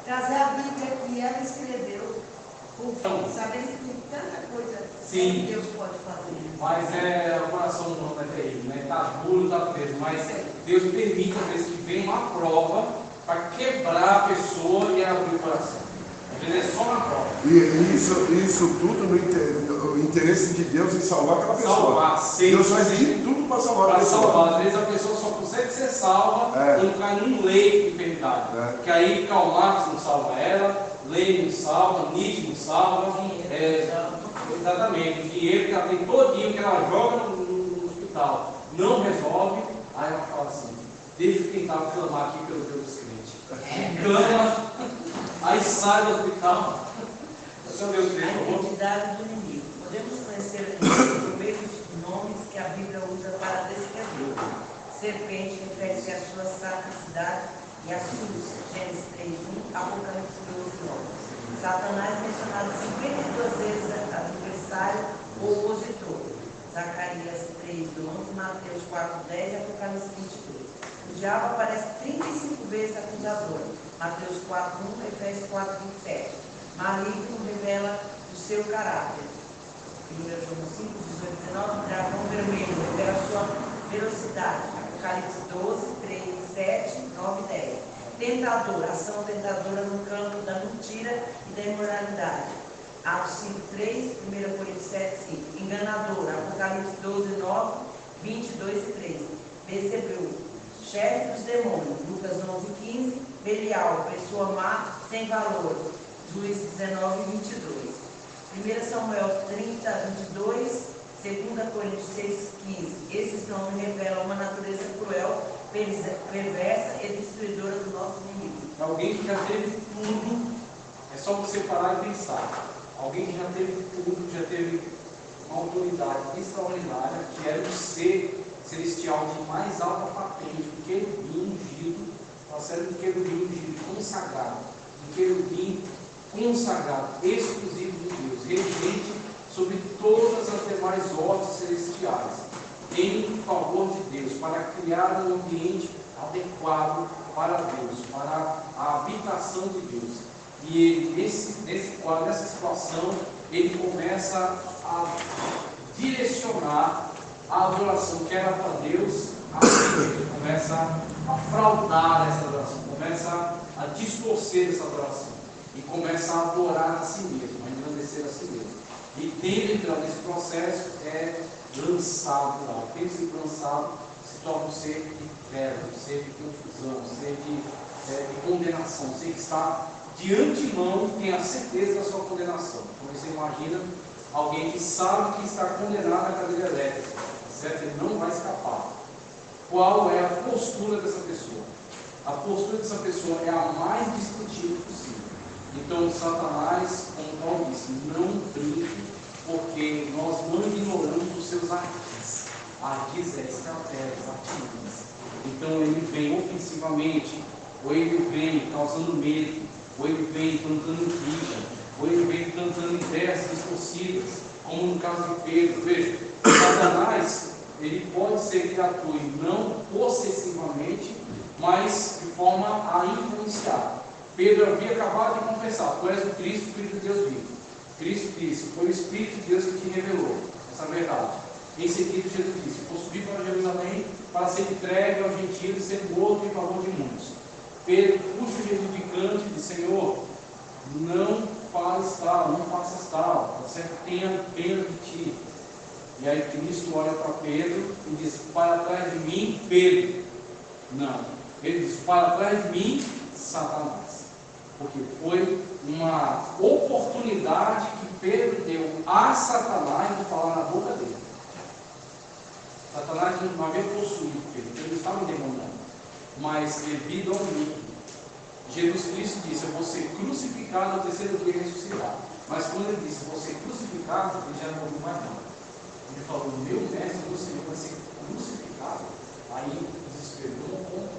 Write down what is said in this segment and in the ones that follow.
trazer a Bíblia que ela escreveu, sabendo que tem tanta coisa que Deus pode fazer. Mas o coração humano é terrível, né? Está duro, está preso. Mas Deus permite, às vezes, que venha uma prova para quebrar a pessoa e abrir o coração. Às vezes é só uma prova. E isso tudo no interesse de Deus em salvar aquela pessoa. Salvar, Deus faz de tudo para salvar a pessoa. Salvar. Às vezes a pessoa só consegue ser salva quando cai num leito de enfermidade. Que aí Karl Marx não salva ela, Lenin não salva, Nietzsche não salva. Exatamente, o dinheiro que ela tem todinho que ela joga no hospital não resolve. Aí ela fala assim: deixa eu tentar clamar aqui pelo Deus dos crentes. Clama, aí sai do hospital. Seu Deus crente, a identidade do inimigo. Podemos conhecer por meio dos nomes que a Bíblia usa para descrever. Serpente refere-se à sua sacricidade e astúcia. Gênesis 3:1, Apocalipse 12:9. Satanás mencionado 52 vezes adversário ou opositor. Zacarias 3:11, Mateus 4:10 e Apocalipse 22. O diabo aparece 35 vezes acusador. Mateus 4:1, Efésios 4:27. Maligno revela o seu caráter. 1 João 5:18-19, dragão vermelho revela a sua velocidade. Apocalipse 12:3, 7, 9 e 10. Tentador, ação tentadora no campo da mentira e da imoralidade. Atos 5:3, 1 Coríntios 7:5. Enganador, Apocalipse 12:9, 22 e 13. Beelzebul, chefe dos demônios. Lucas 11:15. Belial, pessoa má, sem valor. Juízes 19:22. 1 Samuel 30:22. 2 Coríntios 6:15. Esses nomes revelam uma natureza cruel, perversa e destruidora do nosso inimigo. Alguém que já teve tudo, é só você parar e pensar. Alguém que já teve tudo, já teve uma autoridade extraordinária, que era um ser celestial de mais alta patente, um querubim ungido, um querubim ungido, consagrado, um querubim consagrado, exclusivo de Deus, regente sobre todas as demais hostes celestiais, em favor de Deus, para criar um ambiente adequado para Deus, para a habitação de Deus. E ele, nesse quadro, nessa situação, ele começa a direcionar a adoração que era para Deus, ele começa a fraudar essa adoração, começa a distorcer essa adoração, e começa a adorar a si mesmo, a engrandecer a si mesmo. E tendo entrado nesse processo, é lançado lá. Tendo sido lançado, se torna um ser de trevas, um ser de confusão, um ser de condenação, um ser que está de antemão, tem a certeza da sua condenação. Então você imagina alguém que sabe que está condenado à cadeira elétrica, certo? Ele não vai escapar. Qual é a postura dessa pessoa? A postura dessa pessoa é a mais discutível possível. Então, Satanás, como Paulo disse, não brinque, porque nós não ignoramos os seus ardis. Ardis é estratégias, artimanhas. Então, ele vem ofensivamente, ou ele vem causando medo, ou ele vem plantando intriga, ou ele vem plantando ideias distorcidas, como no caso de Pedro. Veja, Satanás, ele pode ser que atue não possessivamente, mas de forma a influenciar. Pedro havia acabado de confessar: tu és o Cristo, o Filho de Deus vivo. Cristo disse: foi o Espírito de Deus que te revelou essa verdade. Em seguida, Jesus disse: vou subir para Jerusalém para ser entregue aos gentios e ser morto em favor de muitos. Pedro puxa Jesus de canto e diz: Senhor, não fales tal, não faças tal, você tenha pena de ti. E aí Cristo olha para Pedro e diz: para trás de mim, Pedro. Não, ele diz: para trás de mim, Satanás. Porque foi uma oportunidade que Pedro deu a Satanás de falar na boca dele. Satanás não havia possuído Pedro, ele estava endemoniado, mas devido ao luto, Jesus Cristo disse: eu vou ser crucificado ao terceiro dia e ressuscitar. Mas quando ele disse: vou ser crucificado, ele já não ouviu mais nada. Ele falou: meu mestre, o Senhor vai ser crucificado. Aí desesperou,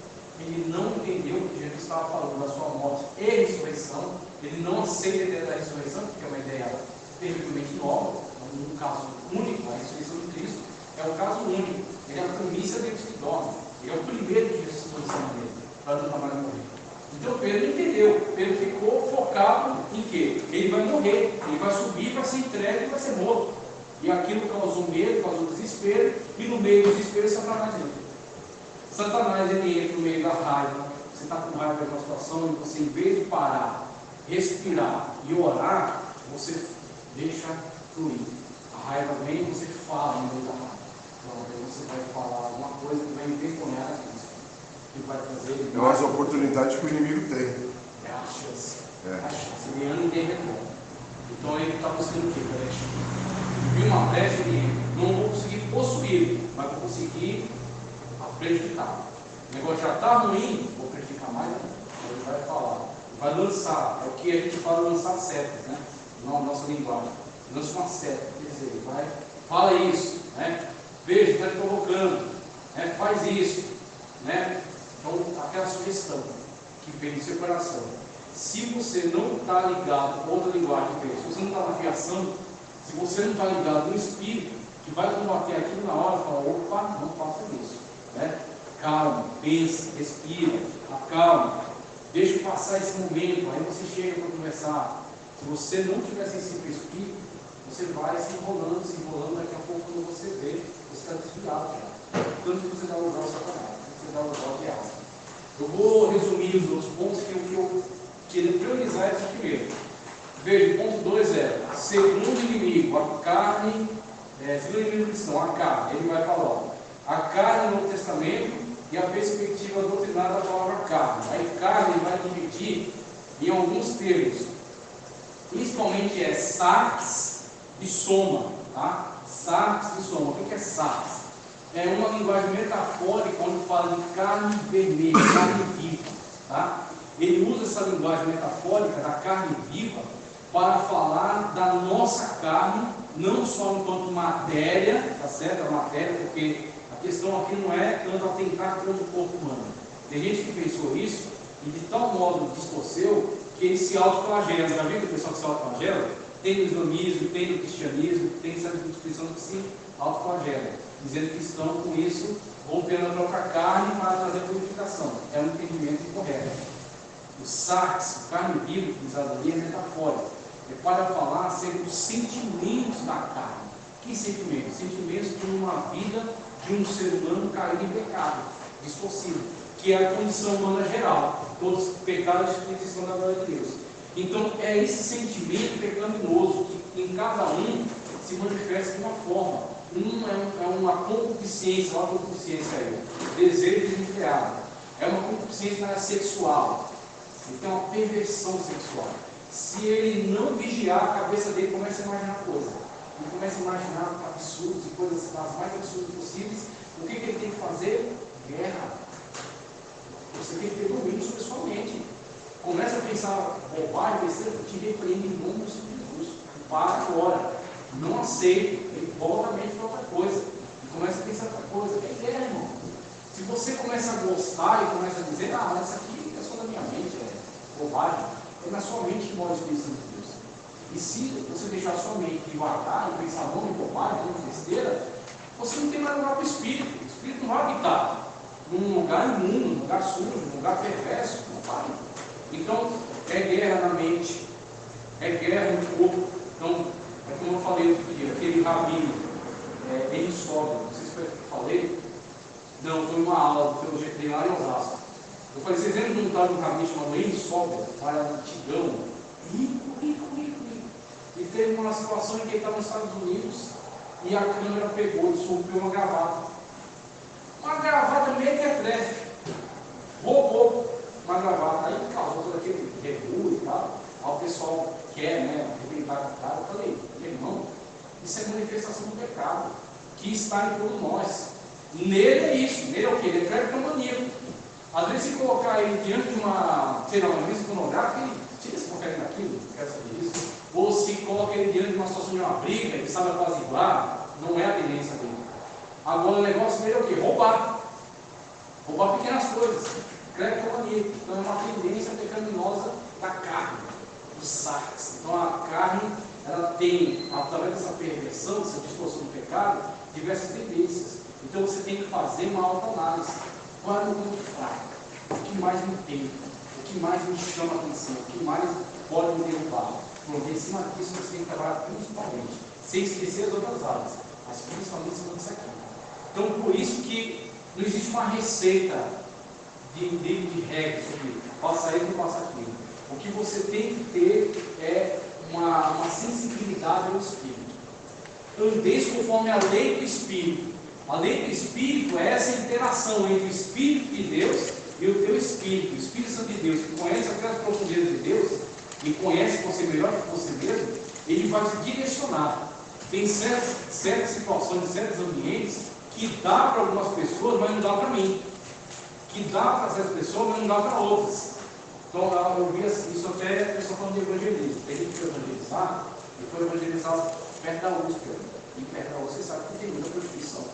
ele não entendeu que Jesus estava falando da sua morte e ressurreição. Ele não aceita a ideia da ressurreição, porque é uma ideia terrivelmente nova, um caso único. A ressurreição de Cristo é um caso único. Ele é a primícia deles que dormem. Ele é o primeiro que ressuscitou dessa maneira, para nunca mais morrer. Então Pedro entendeu entendeu. Ele ficou focado em quê? Ele vai morrer, ele vai subir, vai ser entregue e vai ser morto. E aquilo causou medo, causou desespero, e no meio do desespero Satanás entra. Satanás ele entra no meio da raiva. Você está com raiva de uma situação e você, em vez de parar, respirar e orar, você deixa fluir. A raiva vem e você fala no meio da raiva. Então, aí você vai falar alguma coisa que vai envergonhar a Cristo. Que vai fazer. É as oportunidades que o inimigo tem. É a chance. É. A chance. Ele anda em derredor. Então ele está buscando o quê? Brecha. Viu uma brecha, ele não vou conseguir possuir, mas vou conseguir prejudicar. O negócio já está ruim, vou prejudicar mais ainda. Ele vai falar. Vai lançar. É o que a gente fala, lançar setas, né? Na nossa linguagem. Lança uma seta. Quer dizer, vai, fala isso, né? Veja, está te provocando, né? Faz isso, né? Então, aquela sugestão que vem do seu coração. Se você não está ligado, outra linguagem que vem, se você não está na criação, se você não está ligado no Espírito, que vai combater aquilo na hora, fala, opa, não faça isso, né? Calma, pensa, respira, acalma, deixa passar esse momento, aí você chega para conversar. Se você não tiver sensível ao Espírito, você vai se enrolando, daqui a pouco quando você vê, você está desviado já. Tanto que você dá lugar ao Satanás, você dá lugar ao diabo. Eu vou resumir os outros pontos que eu queria priorizar esse primeiro. Veja, o ponto 2 é, segundo inimigo, a carne, segundo inimigo cristão, a carne, ele vai falar, ó, a carne no Novo Testamento e a perspectiva doutrinária da palavra carne. Aí carne vai dividir em alguns termos, principalmente sarx e soma, tá? Sarx e soma. O que é sarx? É uma linguagem metafórica onde fala de carne vermelha, carne viva, tá? Ele usa essa linguagem metafórica da carne viva para falar da nossa carne, não só enquanto matéria, tá certo? A matéria, porque a questão aqui não é tanto atentar contra o corpo humano. Tem gente que pensou isso e de tal modo distorceu que ele se autoflagela. Já viu que o pessoal que se autoflagela? Tem no islamismo, tem no cristianismo, tem certas instituições que se autoflagela, dizendo que estão com isso, rompendo a própria carne para trazer purificação. É um entendimento incorreto. O sarx, carne viva, utilizado ali, é metafórico. É para falar acerca dos sentimentos da carne. Que sentimentos? Sentimentos de uma vida de um ser humano caído em pecado, distorcido, que é a condição humana geral. Todos os pecados e instituição da glória de Deus. Então, é esse sentimento pecaminoso que em cada um se manifesta de uma forma. É uma concupiscência, olha a concupiscência aí, desejo desenfreado. É uma concupiscência sexual. Então, é uma perversão sexual. Se ele não vigiar, a cabeça dele começa a imaginar coisas. Ele começa a imaginar absurdos e coisas as mais absurdas possíveis. O que ele tem que fazer? Guerra. Você tem que ter domínio sobre a sua mente. Começa a pensar bobagem, você te repreende em nome do Senhor Jesus. Para agora. Não aceita. Ele volta a mente para outra coisa. E começa a pensar outra coisa. É guerra, irmão. Se você começa a gostar e começa a dizer, ah, mas isso aqui é só da minha mente, é bobagem, é na sua mente que mora o Espírito Santo de Deus. E se você deixar a sua mente devagar e pensar não em bobagem, não em besteira, você não tem mais lugar para o Espírito. O Espírito não vai habitar num lugar imundo, num lugar sujo, num lugar perverso, não vai. Então, é guerra na mente, é guerra no corpo. Então, é como eu falei outro dia, aquele rabino, ele sobe, não sei se foi o que eu falei, não, foi uma aula de teologia treinar em Osasco. Eu falei, vocês lembram de um tal de um rabino chamado Henry Sobel, para antigão, rico. E teve uma situação em que ele estava nos Estados Unidos e a câmera pegou e soltou uma gravata. Uma gravata mequetrefe. Roubou uma gravata. Aí causou todo aquele rebuo e tal. Aí o pessoal quer, né, arrebentar com o cara. Eu falei, irmão, isso é manifestação do pecado que está em todos nós. Nele é isso. Nele é o quê? Ele é cleptomaníaco. Às vezes, se colocar ele diante de uma, sei lá, uma revista pornográfica, ele tira esse porcaria daquilo, quer saber disso. Ou se coloca ele diante de uma situação de uma briga, ele sabe apaziguar, não é a tendência dele. Agora, o negócio dele é o quê? Roubar. Roubar pequenas coisas. Cleptomaníaco. Então, é uma tendência pecaminosa da carne, do sarx. Então, a carne, ela tem, através dessa perversão, dessa distorção do pecado, diversas tendências. Então, você tem que fazer uma autoanálise. Qual é o meu ponto fraco? O que mais me tem? O que que mais me chama a atenção, o que mais pode me derrubar. Porque em cima disso você tem que trabalhar principalmente, sem esquecer as outras áreas, mas principalmente em cima disso aqui. Então, por isso que não existe uma receita de regras aqui, passa isso e passa aquilo. O que você tem que ter é uma sensibilidade ao Espírito. Andeis conforme a lei do Espírito. A lei do Espírito é essa interação entre o Espírito de Deus e o teu Espírito. O Espírito Santo de Deus, que conhece aquelas profundezas de Deus e conhece você melhor que você mesmo, ele vai te direcionar. Tem certas situações, certos ambientes que dá para algumas pessoas, mas não dá para mim. Que dá para certas pessoas, mas não dá para outras. Então, eu vi isso até a pessoa falando de evangelismo. Tem gente que foi evangelizar e foi evangelizar perto da USP. E perto da USP, você sabe que tem muita prostituição.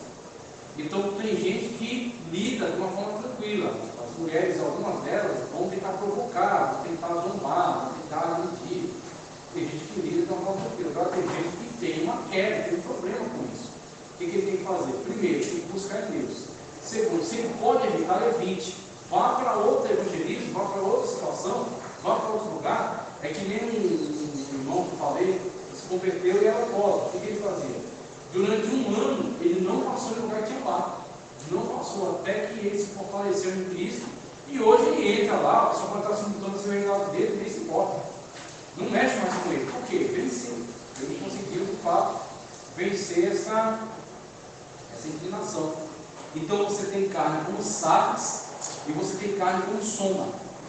Então, tem gente que lida de uma forma tranquila. As mulheres, algumas delas, vão tentar provocar, vão tentar zombar, vão tentar mentir. Tem gente que lida de uma forma tranquila. Agora, tem gente que tem uma queda, tem um problema com isso. O que ele tem que fazer? Primeiro, tem que buscar em Deus. Segundo, se ele pode evitar, evite. Vá para outro evangelismo, vá para outra situação, vá para outro lugar. É que nem um irmão que eu falei, se converteu e era apóstolo. O que ele fazia? Durante um ano, ele não passou em lugar que tinha lá. Não passou, até que ele se fortaleceu em Cristo. E hoje ele entra lá, a pessoa pode estar simulando o resultado dele, nem se importa. Não mexe mais com ele. Por quê? Venceu. Ele conseguiu, de fato, vencer essa inclinação. Então você tem carne como saques e você tem carne como soma.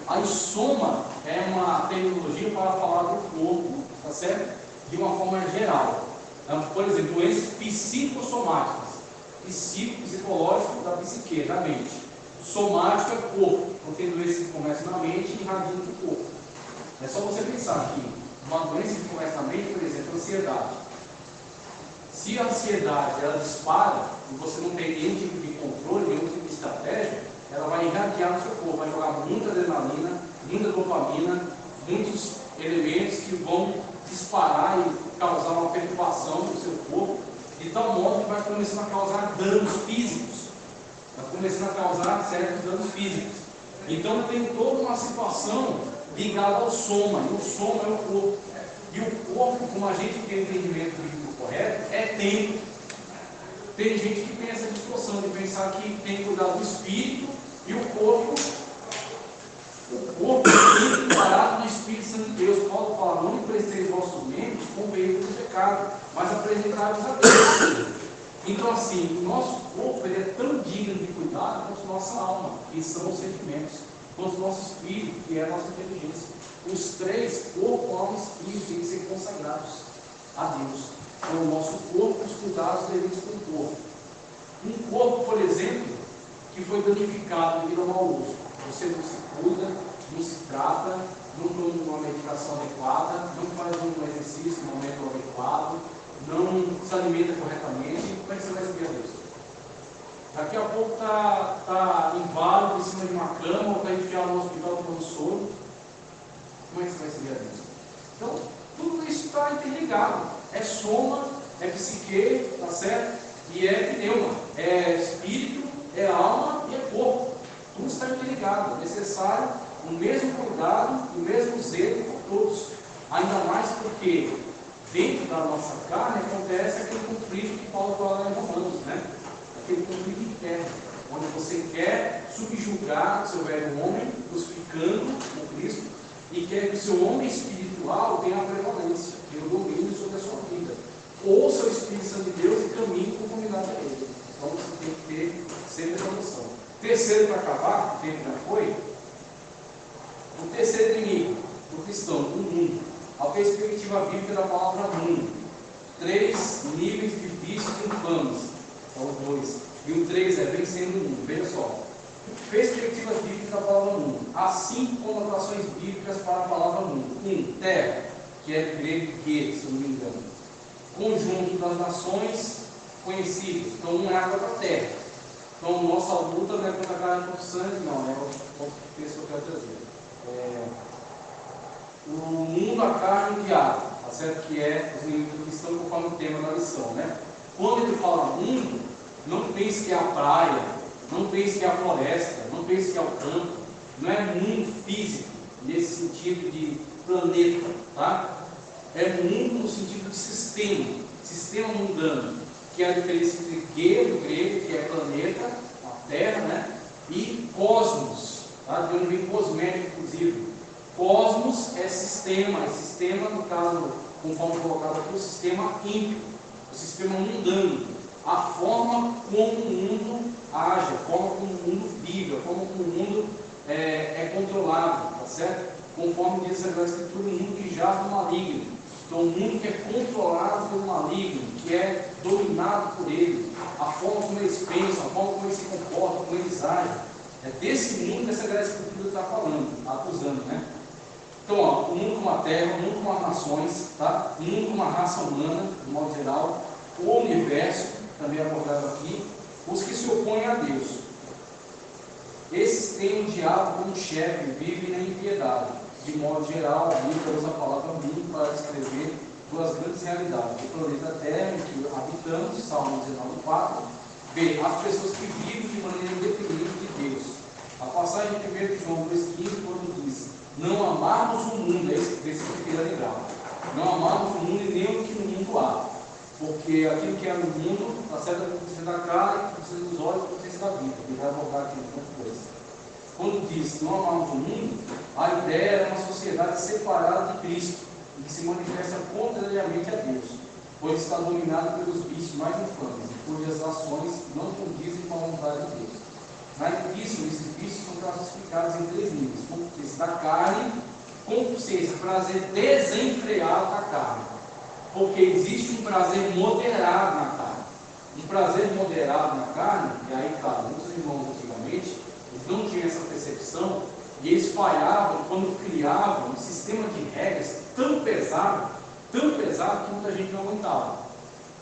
Aí soma é uma terminologia para falar do corpo, tá certo? De uma forma geral. Por exemplo, doenças psicossomáticas. Psicológico da psique, da mente. Somático é corpo, porque doenças que começam na mente e irradiam no corpo. É só você pensar que uma doença que começa na mente, por exemplo, ansiedade. Se a ansiedade ela dispara e você não tem nenhum tipo de controle, nenhum tipo de estratégia, ela vai irradiar no seu corpo, vai jogar muita adrenalina, muita dopamina, muitos elementos que vão disparar e causar uma perturbação no seu corpo, de tal modo que vai começando a causar danos físicos, vai começando a causar certos danos físicos. Então tem toda uma situação ligada ao soma, e o soma é o corpo. E o corpo, como a gente tem o entendimento bíblico correto, é tempo. Tem gente que tem essa distorção de pensar que tem que cuidar do espírito e o corpo é comparado no Espírito Santo de Deus. Paulo fala: não emprestei os vossos membros com veículo do pecado, mas apresentai-vos a Deus. Então, assim, o nosso corpo ele é tão digno de cuidado quanto a nossa alma, que são os sentimentos, quanto o nosso espírito, que é a nossa inteligência. Os três, corpo, alma e espírito, têm que ser consagrados a Deus. Então, o nosso corpo, os cuidados devidos com o corpo. Um corpo, por exemplo, que foi danificado devido ao mau uso. Você não se cuida, não se trata, não toma uma medicação adequada, não faz um exercício no momento adequado, não se alimenta corretamente. Como é que você vai seguir a Deus? Daqui a pouco está inválido em cima de uma cama, ou está enfiado no hospital com sono. Como é que você vai seguir a Deus? Então, tudo isso está interligado. É soma, é psique, tá certo? E é pneuma. É espírito, é alma e é corpo. Tudo está interligado. É necessário o mesmo cuidado, o mesmo zelo por todos. Ainda mais porque dentro da nossa carne acontece aquele conflito que Paulo fala em Romanos, né? Aquele conflito interno, onde você quer subjugar o seu velho homem, crucificando o Cristo, e quer que o seu homem espiritual tenha a prevalência, tenha o domínio sobre a sua vida. Ouça o Espírito Santo de Deus e caminhe com convidado a ele. Então você tem que ter sempre essa noção. Terceiro, para acabar, o tempo já foi. O terceiro inimigo do cristão, o mundo. A perspectiva bíblica da palavra mundo. 3 níveis de vícios infames. São os 2. E o 3 é vencendo o mundo. Veja só. Perspectivas bíblicas da palavra mundo. Assim conotações bíblicas para a palavra mundo. 1. Terra, que é grego que, se eu não me engano. Conjunto das nações conhecidas. Então, não é água para a terra. Então, nossa luta não é contra a carne contra o sangue, não. É o texto que eu quero trazer. O mundo, a carne e o diabo, tá certo? Que é os inimigos do cristão, conforme o tema da lição, né? Quando ele fala mundo, não pense que é a praia, não pense que é a floresta, não pense que é o campo, não é mundo físico, nesse sentido de planeta, tá? É mundo no sentido de sistema mundano, que é a diferença entre grego, que é planeta, a Terra, né? E cosmos, tá? De onde vem cosmético, inclusive. Cosmos é sistema no caso, conforme colocado aqui, o sistema ímpio, o sistema mundano, a forma como o mundo age, a forma como o mundo vive, a forma como o mundo é controlado, tá certo? Conforme diz a Escritura, um mundo que jaz no maligno. Então, um mundo que é controlado pelo maligno, que é dominado por ele, a forma como eles pensam, a forma como eles se comportam, como eles agem. É desse mundo que essa Escritura está falando, acusando, né? Então, ó, o mundo como a terra, o mundo como as nações, tá? O mundo como a raça humana, de modo geral, o universo, também abordado aqui, os que se opõem a Deus. Esses têm o diabo como chefe, vivem na impiedade. De modo geral, a Bíblia usa a palavra mundo para descrever duas grandes realidades: o planeta Terra, em que habitamos, Salmo 19:4, B, as pessoas que vivem de maneira independente de Deus. A passagem de 1 João 2,15, quando diz: não amarmos o mundo, é isso que eu queria lembrar. Não amarmos o mundo e nem o que no mundo há. Porque aquilo que é no mundo está certo com o da cara, com o dos olhos, com o da vida. Ele vai abordar aqui depois. Quando diz não amarmos o mundo, a ideia é uma sociedade separada de Cristo e que se manifesta contrariamente a Deus, pois está dominada pelos vícios mais infames e cujas ações não condizem com a vontade de Deus. Na Cristo, esses vícios são classificados em 3 níveis: concupiscência da carne, concupiscência, prazer desenfreado da carne, porque existe um prazer moderado na carne. Um prazer moderado na carne, e aí, claro, muitos irmãos antigamente eles não tinham essa percepção e eles falhavam quando criavam um sistema de regras tão pesado que muita gente não aguentava.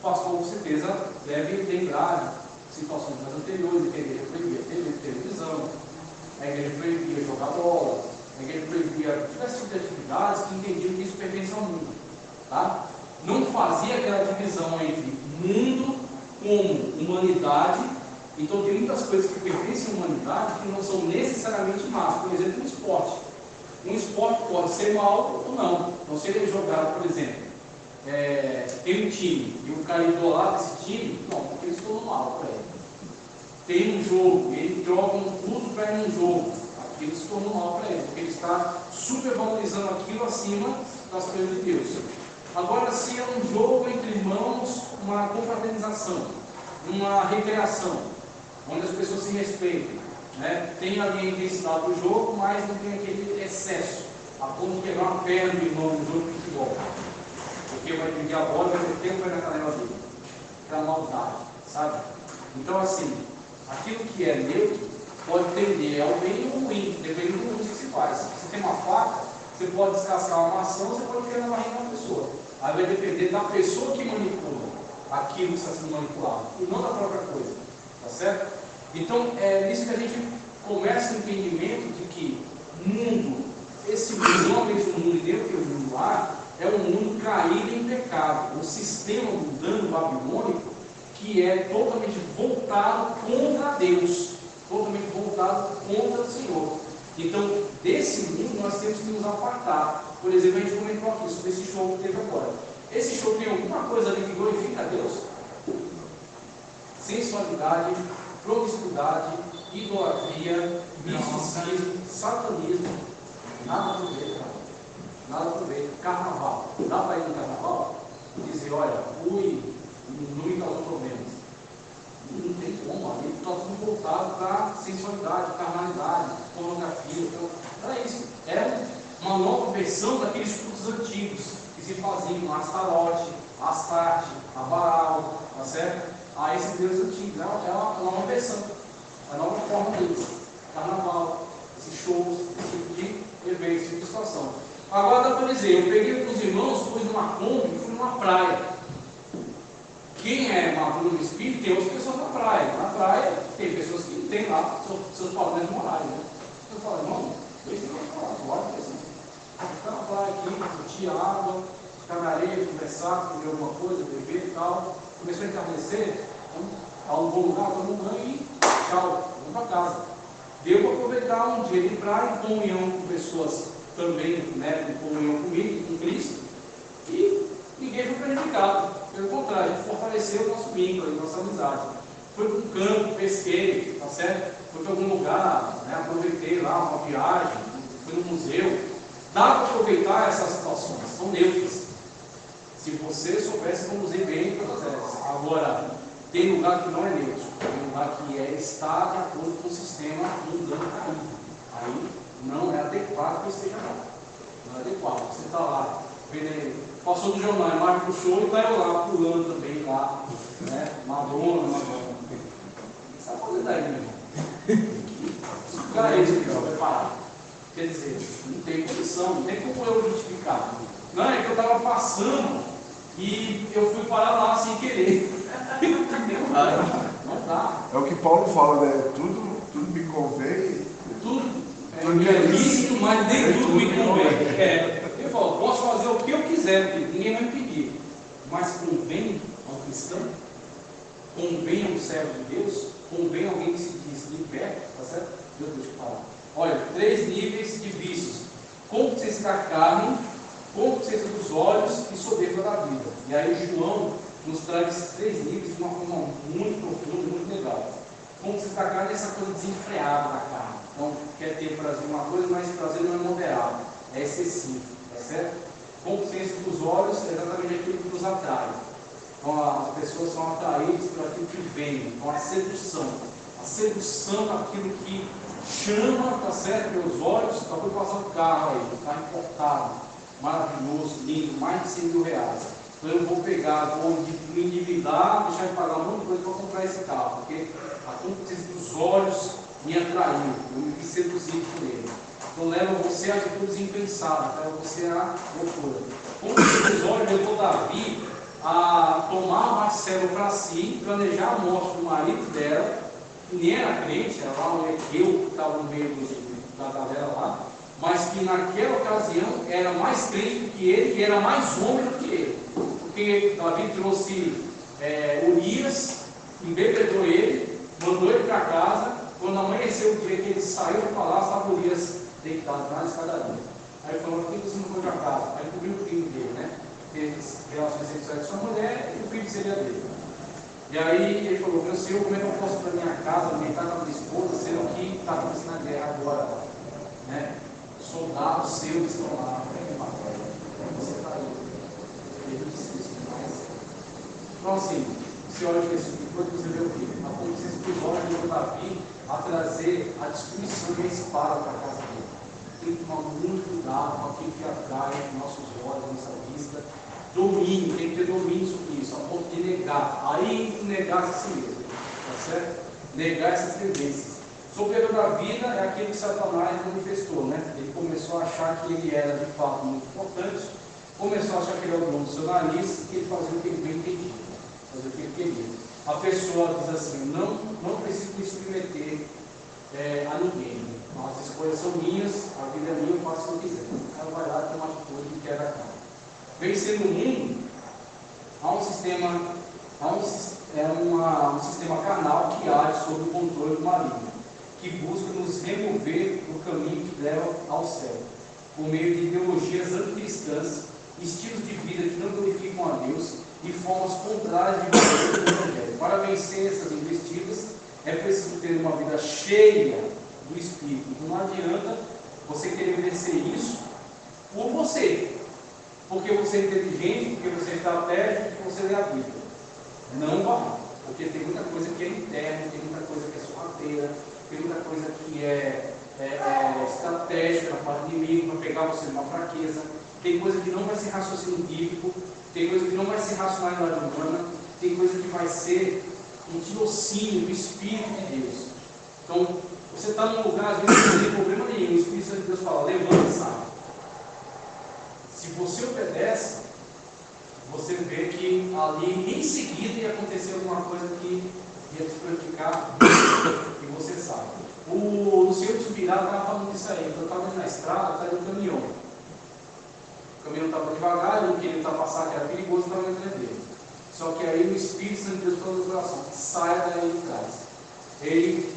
O pastor, com certeza, deve lembrar de situações mais anteriores, que a igreja proibia televisão, a igreja proibia jogar bola, a igreja proibia diversos tipos de atividades que entendiam que isso pertence ao mundo. Tá? Não fazia aquela divisão entre mundo como humanidade. Então tem muitas coisas que pertencem à humanidade que não são necessariamente más. Por exemplo, um esporte. Um esporte pode ser mal ou não. Então se ele é jogado, por exemplo, tem um time e o cara idolar desse time, não, porque ele se tornou mal para ele. Tem um jogo, ele joga tudo para ir num jogo, aquilo se tornou mal para ele, porque ele está supervalorizando aquilo acima das coisas de Deus. Agora, se é um jogo entre irmãos, uma confraternização, uma recreação, onde as pessoas se respeitam, né? Tem ali a intensidade do jogo, mas não tem aquele excesso, a ponto de quebrar uma perna do irmão no jogo de futebol, porque vai pedir a bola e vai ter tempo na canela dele, para maldade, sabe? Então, assim, aquilo que é neutro pode tender ao bem ou ao ruim, dependendo do uso que se faz. Se você tem uma faca, você pode descascar uma maçã, você pode criar na barriga da pessoa. Aí vai depender da pessoa que manipula aquilo que está sendo manipulado, e não da própria coisa, tá certo? Então, é nisso que a gente começa o entendimento de que mundo, esse mundo, não apenas o mundo dentro que o mundo há, é um mundo caído em pecado, um sistema mundano babilônico que é totalmente voltado contra Deus, totalmente voltado contra o Senhor. Então, desse mundo nós temos que nos apartar. Por exemplo, a gente comentou aqui sobre esse show que teve agora. Esse show tem alguma coisa ali que glorifica a Deus? Sensualidade, promiscuidade, idolatria, misticismo, satanismo. Nada a ver, cara. Nada a ver. Carnaval. Dá para ir no carnaval e dizer, olha, fui, não me causou problemas. Não tem como, ali está tudo voltado para sensualidade, carnalidade, pornografia. Então, era isso. Era uma nova versão daqueles cultos antigos que se faziam, a Astarote, a Astarte, a Baal, tá certo? A esses deuses antigos. É uma nova versão, a nova forma deles. Carnaval, esses shows, esse tipo de evento, esse tipo de situação. Agora dá para dizer, eu peguei com os irmãos, fui numa Kombi, fui numa praia. Quem é maduro no espírito tem outras pessoas na praia. Na praia tem pessoas que têm lá seus padrões morais. Né? Eu falo, irmão, dois irmãos falar, bora assim. Ficar na praia aqui, curtir água, ficar na areia, conversar, comer alguma coisa, beber e tal. Começou a entardecer, alugou um lugar, tomou um banho e tchau, vamos para casa. Deu para aproveitar um dia de praia em comunhão com pessoas também, né, em comunhão comigo, com Cristo, e ninguém foi prejudicado. Pelo contrário, a gente fortaleceu o nosso vínculo, a nossa amizade. Foi para um campo, pesquei, tá certo? Fui para algum lugar, né, aproveitei lá uma viagem, fui no museu. Dá para aproveitar essas situações, são neutras. Se você soubesse conduzir bem todas elas. Agora, tem lugar que não é neutro, tem lugar que está de acordo com o sistema mundano caído. Aí não é adequado que esteja lá. Não é adequado. Você está lá, vendo, passou do jornal, mais para o show e está eu lá, pulando também lá, né? Madonna. Isso é uma coisa daí, meu irmão. Isso é isso que vai parar. Quer dizer, não tem condição, não tem como eu justificar. Não, é que eu estava passando e eu fui parar lá sem querer. Não dá. É o que Paulo fala, né? Tudo me convém. Tudo é lícito, mas nem tudo me convém. Ele falou, posso fazer o que eu quiser, porque ninguém vai me pedir. Mas convém ao cristão? Convém ao servo de Deus? Convém a alguém que se diz liberto? Tá certo? Deus deixa eu falar. Olha, 3 níveis de vícios: concupiscência da carne, concupiscência dos olhos e soberba da vida. E aí João nos traz esses 3 níveis de uma forma muito profunda, muito legal. Concupiscência da carne é essa coisa desenfreada da carne. Então, quer ter prazer em uma coisa, mas prazer não é moderado, é excessivo, tá certo? Concupiscência dos olhos é exatamente aquilo que nos atrai. Então, as pessoas são atraídas por aquilo que vem, então a sedução daquilo que chama, tá certo, meus olhos. Acabou de passar um carro aí, um carro importado, maravilhoso, lindo, mais de 100 mil reais. Então eu vou pegar, vou me endividar, deixar de pagar um monte de coisa para comprar esse carro, porque a concupiscência dos olhos me atraiu, eu me vi seduzido por ele. Então leva você a atitudes impensadas, leva você a loucura. Concupiscência dos olhos levou Davi a tomar Marcelo para si, planejar a morte do marido dela, que nem era crente, era lá um Equeu que estava no meio da galera lá, mas que naquela ocasião era mais crente do que ele e era mais homem do que ele, porque Davi trouxe Urias, embebedou ele, mandou ele para casa. Quando amanheceu o dia que ele saiu do palácio, estava Urias deitado na escadaria. Aí ele falou: por que você não foi para casa? Aí ele cobriu o filho dele, né? Teve relações sexuais com sua mulher e o filho seria dele. E aí ele falou: meu Senhor, como é que eu posso ir para minha casa, alimentar com a minha esposa, sendo que está acontecendo a guerra agora, né? Soldados seus estão lá, você está aí. Ele disse isso demais. Então, assim, você olha para esse tipo, você vê o quê? A consciência dos olhos de Davi a trazer a destruição e a espada para a casa dele. Tem que tomar muito cuidado com aquilo que atrai nossos olhos, nossa vista. Domínio, tem que ter domínio sobre isso, a ponto de negar. Aí negar-se a si mesmo, tá certo? Negar essas tendências. Soberba da vida é aquilo que Satanás manifestou, né? Ele começou a achar que ele era de fato muito importante, começou a achar que ele era o dono do seu nariz, que ele fazia o que ele bem entendia, fazia o que ele queria. A pessoa diz assim: não preciso me submeter a ninguém, as escolhas são minhas, a vida é minha, eu faço o que eu quiser. Ela vai lá e tem uma atitude que quebra a cara. Vencendo o mundo, há um sistema carnal que age sob o controle do maligno, que busca nos remover do caminho que leva ao céu, por meio de ideologias anticristãs, estilos de vida que não glorificam a Deus e formas contrárias de viver o Evangelho. Para vencer essas investidas, é preciso ter uma vida cheia do Espírito. Não adianta você querer vencer isso por você, porque você é inteligente, porque você é estratégico, porque você lê a Bíblia. Não vai, porque tem muita coisa que é interna, tem muita coisa que é sorrateira, tem muita coisa que é estratégica na parte do inimigo, para pegar você numa fraqueza, tem coisa que não vai ser raciocínio bíblico, tem coisa que não vai ser racionalidade humana, tem coisa que vai ser um tirocínio do Espírito de Deus. Então, você está num lugar, às vezes não tem problema nenhum, o Espírito Santo de Deus fala: levanta e sai. Se você obedece, você vê que ali em seguida ia acontecer alguma coisa que ia te prejudicar e você sabe. O Senhor de Subirá estava falando disso aí. Eu estava na estrada, estava no caminhão. O caminhão estava devagar, eu queria passar, que era perigoso, estava entrando dele. Só que aí o Espírito Santo de Deus falou no coração: saia daí de trás. Ele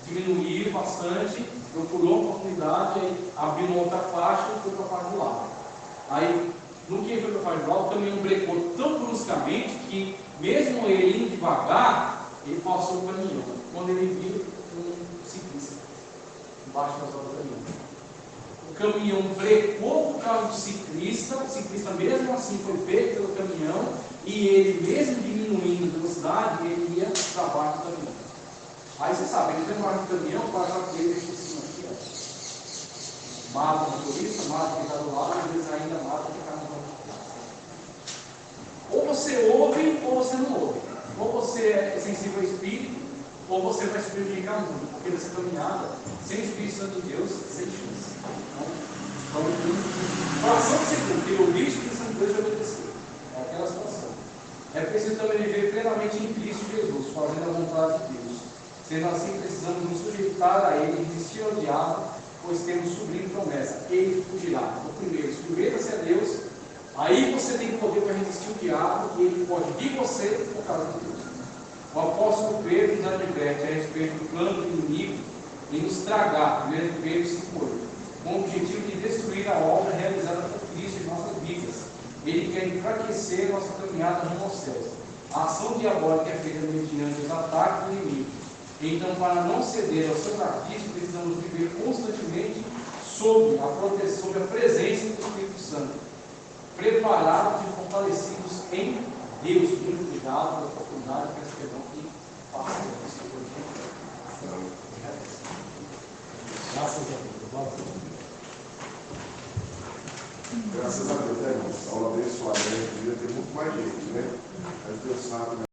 diminuíram bastante, procurou uma oportunidade, aí abriu uma outra faixa e foi para a parte do lado. Aí, no que ele foi para a parte do lado, o caminhão brecou tão bruscamente que, mesmo ele indo devagar, ele passou o caminhão. Quando ele viu um ciclista embaixo das rodas do caminhão. O caminhão brecou o carro do ciclista, o ciclista mesmo assim foi pego pelo caminhão, e ele, mesmo diminuindo a velocidade, ele ia para baixo do caminhão. Aí você sabe, ele vem embaixo do caminhão, passa a dele por cima aqui, ó. Mata o motorista, mata quem está do lado, às vezes ainda mata quem está no banco de trás. Ou você ouve, ou você não ouve. Ou você é sensível ao Espírito, ou você vai se prejudicar muito, porque nessa caminhada, sem o Espírito Santo de Deus, sem chance. Então, fração de segundo, que ouvir o Espírito Santo de Deus e obedecer. É aquela situação. É preciso também viver plenamente em Cristo Jesus, fazendo a vontade de Deus. Sendo assim, precisamos nos sujeitar a Ele, resistir ao diabo, pois temos sublime promessa. Ele fugirá. Então, primeiro, sujeita-se a Deus, aí você tem poder para resistir ao diabo, e ele pode vir você por causa de Deus. O apóstolo Pedro nos adverte a respeito do plano do inimigo em nos tragar, 1 Pedro 5,8, com o objetivo de destruir a obra realizada por Cristo em nossas vidas. Ele quer enfraquecer nossa caminhada rumo aos céus. A ação diabólica é feita mediante os ataques do inimigo. Então, para não ceder ao seu artifício, precisamos viver constantemente sob a presença do Espírito Santo, preparados e fortalecidos em Deus. Muito cuidado, da oportunidade, peço perdão que passa Graças a Deus. Graças a Deus, né, irmãos? Aula abençoada, né? Devia ter muito mais gente, né? Mas Deus sabe, né?